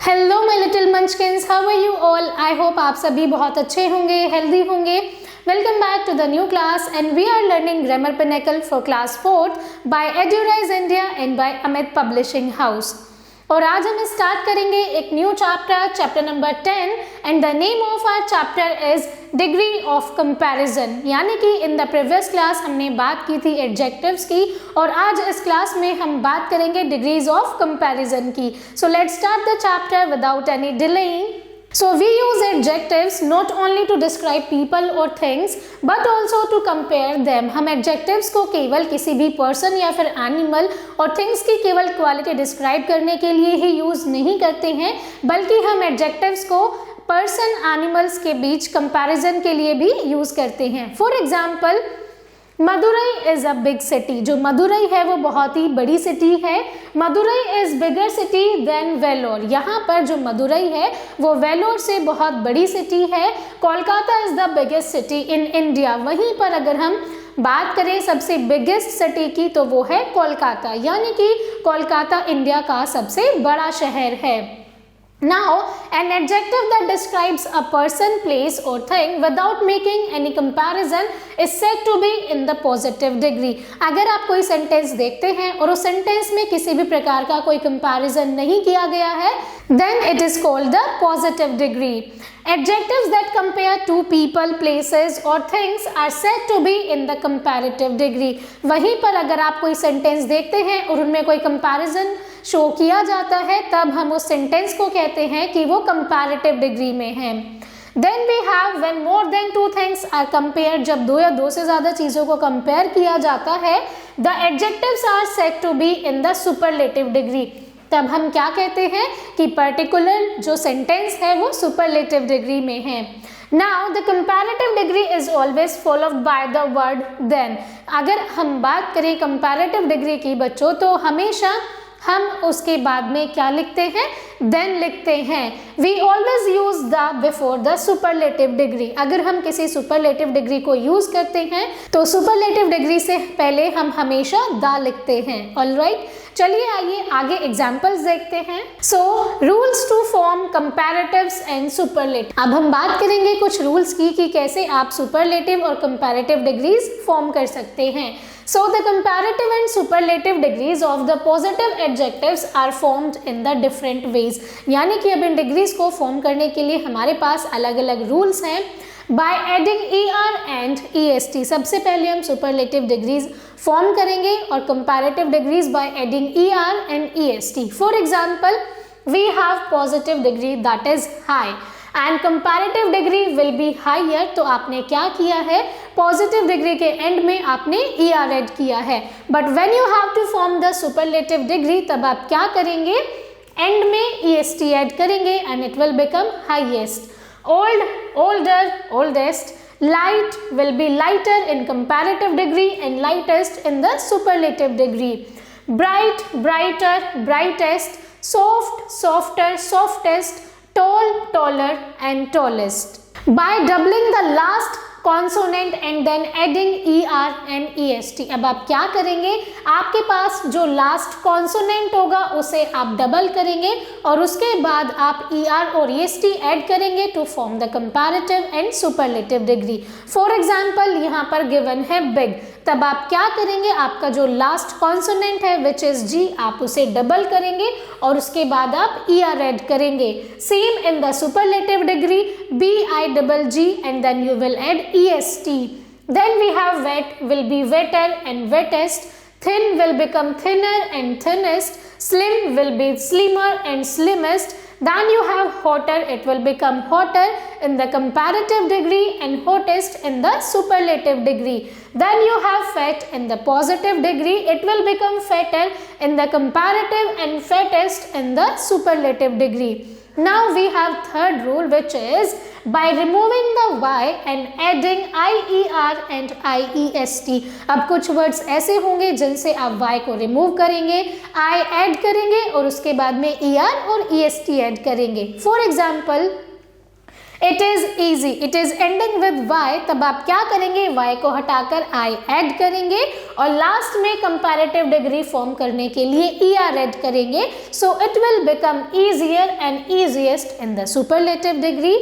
Hello my little munchkins, how are you all. I hope आप सभी बहुत अच्छे होंगे, हेल्दी होंगे। Welcome back to the new class and we are learning grammar Pinnacle for class 4th by Edurise India and by Amit publishing house. और आज हम start करेंगे एक new chapter number 10 and the name of our chapter is degree of comparison. यानी कि in the previous class हमने बात की थी एडजेक्टिव्स की और आज इस क्लास में हम बात करेंगे डिग्रीज ऑफ कंपैरिजन की। So let's start the chapter without any delaying. So we use adjectives not only to describe people or things but also to compare them। हम adjectives को केवल किसी भी person या फिर animal और things की केवल क्वालिटी डिस्क्राइब करने के लिए ही यूज नहीं करते हैं, बल्कि हम adjectives को person animals के बीच कंपैरिजन के लिए भी यूज करते हैं। For example, Madurai is a big city. जो मदुरई है वो बहुत ही बड़ी सिटी है। Madurai is bigger city than Vellore. यहाँ पर जो मदुरई है वो वेलोर से बहुत बड़ी सिटी है। Kolkata is the biggest city in India. वहीं पर अगर हम बात करें सबसे बिगेस्ट सिटी की तो वो है कोलकाता, यानी कि कोलकाता इंडिया का सबसे बड़ा शहर है। Now, an adjective that describes a person, place or thing without making any comparison is said to be in the positive degree। अगर आप कोई सेंटेंस देखते हैं और उस सेंटेंस में किसी भी प्रकार का कोई कंपैरिजन नहीं किया गया है, then it is called the positive degree। Adjectives that compare two people, places or things are said to be in the comparative degree। वहीं पर अगर आप कोई सेंटेंस देखते हैं और उनमें कोई कंपैरिजन शो किया जाता है, तब हम उस सेंटेंस को कहते हैं कि वो कंपैरेटिव डिग्री में है। Then we have when more than two things are compared। जब दो या दो से ज्यादा चीजों को कंपेयर किया जाता है, the adjectives are said to be in the superlative degree। तब हम क्या कहते हैं कि पर्टिकुलर जो सेंटेंस है वो सुपरलेटिव डिग्री में है। Now the comparative degree is always followed by the word then। अगर हम बात करें कंपैरेटिव डिग्री की बच्चों, तो हमेशा हम उसके बाद में क्या लिखते हैं, then लिखते हैं। We always use the before the superlative degree। अगर हम किसी सुपरलेटिव डिग्री को यूज करते हैं तो सुपरलेटिव डिग्री से पहले हम हमेशा द लिखते हैं। ऑलराइट, चलिए आइए आगे एग्जाम्पल्स देखते हैं। So rules to form comparatives and superlative. अब हम बात करेंगे कुछ रूल्स की कि कैसे आप सुपरलेटिव और कंपैरेटिव डिग्रीज फॉर्म कर सकते हैं। So the comparative and superlative degrees of the positive adjectives are formed in the different ways। यानी कि अब इन डिग्रीज को फॉर्म करने के लिए हमारे पास अलग अलग रूल्स हैं। By adding ER and EST, सबसे पहले हम superlative degrees फॉर्म करेंगे और comparative degrees by adding ER and EST। For example, we have positive degree that is high and comparative degree will be higher। तो आपने क्या किया है, पॉजिटिव डिग्री के एंड में आपने ER ऐड किया है। But when you have to form the superlative degree, तब आप क्या करेंगे, एंड में EST ऐड करेंगे and it will become highest. Old, older, oldest. Light will be lighter in comparative degree and lightest in the superlative degree। bright, brighter, brightest। soft, softer, softest। tall, taller and tallest। By doubling the last consonant and then adding ER and EST। अब आप क्या करेंगे, आपके पास जो last consonant होगा उसे आप double करेंगे और उसके बाद आप ER और EST ऐड करेंगे to form the comparative and superlative degree. For example, यहाँ पर गिवन है बिग, तब आप क्या करेंगे, आपका जो लास्ट कॉन्सोनेंट है विच इज G, आप उसे डबल करेंगे और उसके बाद आप ER ऐड करेंगे। Same in the superlative degree, BIGG and then you will add EST। Then we have wet will be wetter and wettest। thin will become thinner and thinnest। slim will be slimmer and slimmest। Then you have hotter, it will become hotter in the comparative degree and hottest in the superlative degree। Then you have fat in the positive degree, it will become fatter in the comparative and fattest in the superlative degree। Now we have third rule, which is by removing the Y and adding IER and IEST। अब कुछ words ऐसे होंगे जिनसे आप Y को remove करेंगे, I add करेंगे और उसके बाद में ER और EST ऐड करेंगे। For example, it is easy, it is ending with Y, तब आप क्या करेंगे, वाई को हटाकर आई ऐड करेंगे और लास्ट में कंपैरेटिव डिग्री फॉर्म करने के लिए er ऐड करेंगे. So it will become easier and easiest in the superlative degree.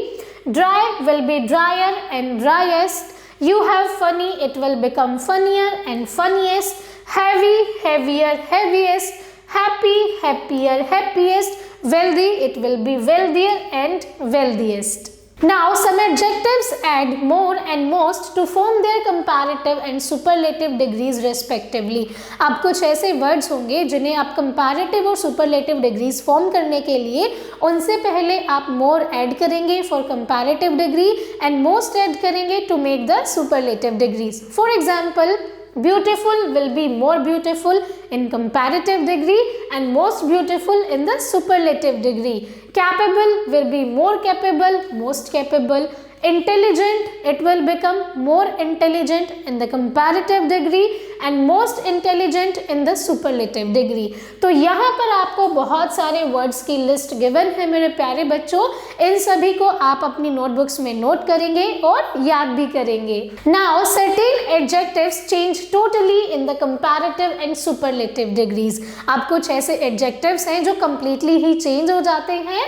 Dry will be dryer and driest. You have funny, it will become funnier and funniest. Heavy, heavier, heaviest. Happy, happier, happiest. Wealthy, it will be wealthier and wealthiest. Now some adjectives add more and most to form their comparative and superlative degrees respectively. अब कुछ ऐसे words होंगे जिन्हें आप comparative और superlative degrees form करने के लिए उनसे पहले आप more add करेंगे for comparative degree and most add करेंगे to make the superlative degrees. For example, beautiful will be more beautiful in comparative degree and most beautiful in the superlative degree. Capable will be more capable, most capable. Intelligent, it will become more intelligent in the comparative degree and most intelligent in the superlative degree. तो यहाँ पर आपको बहुत सारे words की list given है मेरे प्यारे बच्चों. इन सभी को आप अपनी notebooks में note करेंगे और याद भी करेंगे. Now certain adjectives change totally in the comparative and superlative degrees. अब कुछ ऐसे adjectives हैं जो completely ही change हो जाते हैं.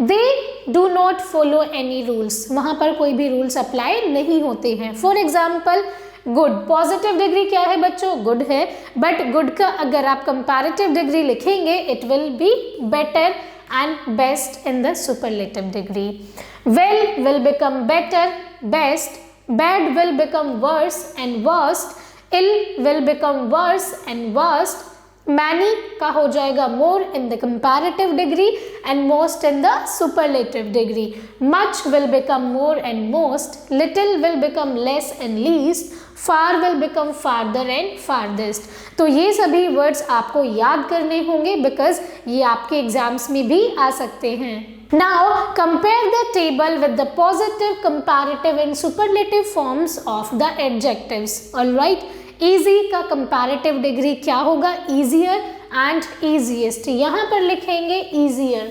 They do not follow any rules. वहाँ पर कोई भी rules apply नहीं होते हैं. For example, good. Positive degree क्या है बच्चों? Good है. But good का अगर आप comparative degree लिखेंगे, it will be better and best in the superlative degree. Well will become better, best. Bad will become worse and worst. Ill will become worse and worst. Many का हो जाएगा more in the comparative degree and most in the superlative degree. Much will become more and most. Little will become less and least. Far will become farther and farthest. तो ये सभी words आपको याद करने होंगे because ये आपके exams में भी आ सकते हैं. Now compare the table with the positive, comparative and superlative forms of the adjectives. Alright. Easy का comparative degree क्या होगा? Easier and easiest. यहाँ पर लिखेंगे easier.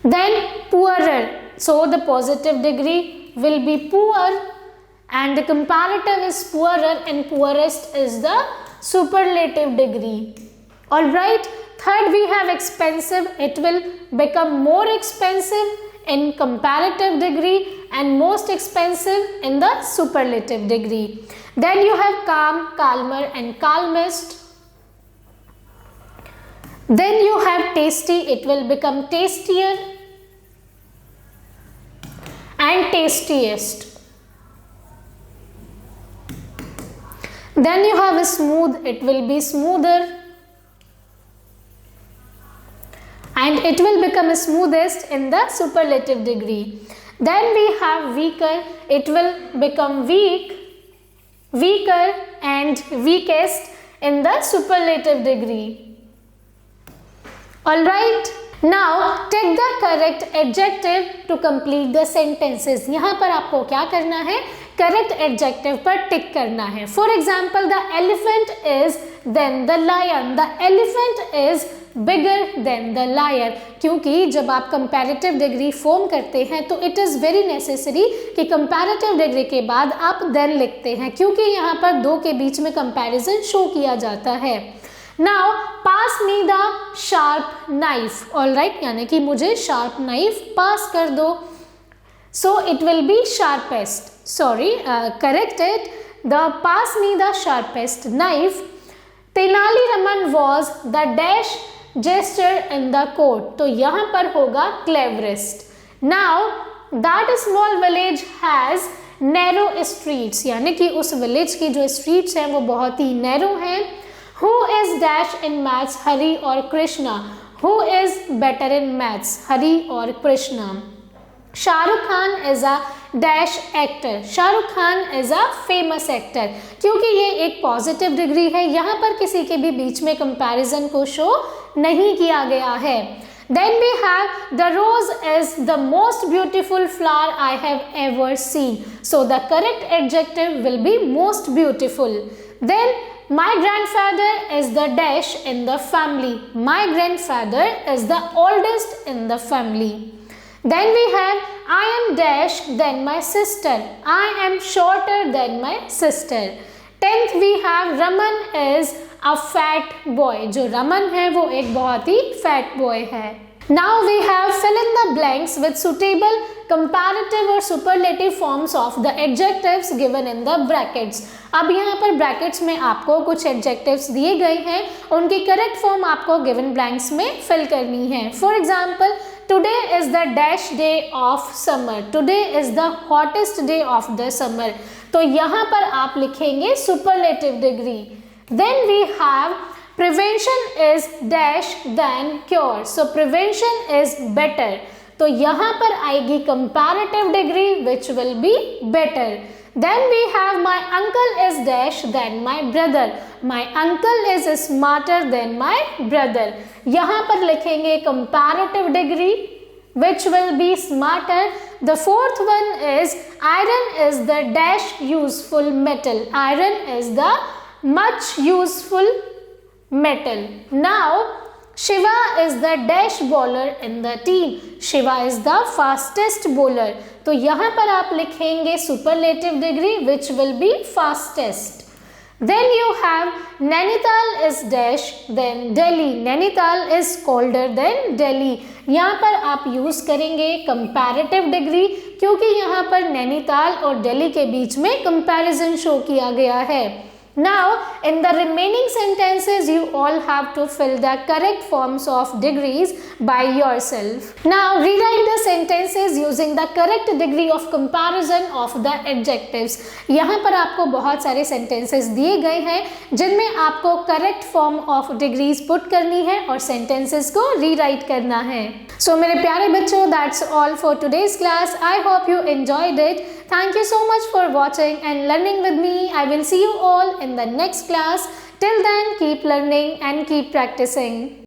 Then poorer. So the positive degree will be poor and the comparative is poorer and poorest is the superlative degree. Alright. Third we have expensive. It will become more expensive in comparative degree and most expensive in the superlative degree. Then you have calm, calmer and calmest. Then you have tasty, it will become tastier and tastiest. Then you have smooth, it will be smoother and it will become smoothest in the superlative degree. Then we have weaker, it will become weak, weaker and weakest in the superlative degree. Alright. Now take the correct adjective to complete the sentences. यहाँ पर आपको क्या करना है? Correct adjective पर टिक करना है. For example, the elephant is than the lion. The elephant is bigger than the lion. क्योंकि जब आप comparative degree form करते हैं तो it is very necessary कि comparative degree के बाद आप then लिखते हैं क्योंकि यहाँ पर दो के बीच में comparison show किया जाता है. Now pass me the sharp knife. Alright, यानी कि मुझे sharp knife pass कर दो. So it will be sharpest. Sorry, correct it. The pass me the sharpest knife. Tenali Raman was the dash gesture in the court. तो यहाँ पर होगा cleverest. Now that small village has narrow streets. यानी कि उस village की जो streets हैं वो बहुत ही narrow हैं. Who is dash in maths? Hari or Krishna? Who is better in maths? Hari or Krishna? Shah Rukh Khan is a dash actor. Shah Rukh Khan is a famous actor. क्योंकि ये एक positive degree है, यहाँ पर किसी के भी बीच में कंपैरिजन को शो नहीं किया गया है. Then we have the rose is the most beautiful flower I have ever seen. So the correct adjective will be most beautiful. Then my grandfather is the dash in the family. My grandfather is the oldest in the family. Then we have I am dash than my sister. I am shorter than my sister. 10th we have Raman is a fat boy. जो रमन है वो एक बहुत ही fat boy है. Now we have fill in the blanks with suitable comparative or superlative forms of the adjectives given in the brackets. अब यहाँ पर brackets में आपको कुछ adjectives दिए गए हैं, उनकी correct form आपको given blanks में fill करनी है. For example, today is the dash day of summer. Today is the hottest day of the summer. तो यहाँ पर आप लिखेंगे superlative degree. Then we have prevention is dash than cure. So prevention is better. तो यहाँ पर आएगी comparative degree which will be better. Then we have my uncle is dash than my brother. My uncle is smarter than my brother. यहाँ पर लिखेंगे comparative degree which will be smarter. The fourth one is iron is the dash useful metal. Iron is the much useful metal. Now Shiva is the dash bowler in the team. Shiva is the fastest bowler. तो यहाँ पर आप लिखेंगे superlative degree which will be fastest. Then you have Nainital is dash then Delhi. Nainital is colder than Delhi. यहाँ पर आप use करेंगे comparative degree क्योंकि यहाँ पर नैनीताल और दिल्ली के बीच में comparison शो किया गया है. Now in the remaining sentences you all have to fill the correct forms of degrees by yourself. Now rewrite the sentences using the correct degree of comparison of the adjectives. यहाँ पर आपको बहुत सारे sentences दिए गए हैं जिनमें आपको correct form of degrees put करनी है और sentences को rewrite करना है. So मेरे प्यारे बच्चों, that's all for today's class. I hope you enjoyed it. Thank you so much for watching and learning with me. I will see you all in the next class. Till then, keep learning and keep practicing.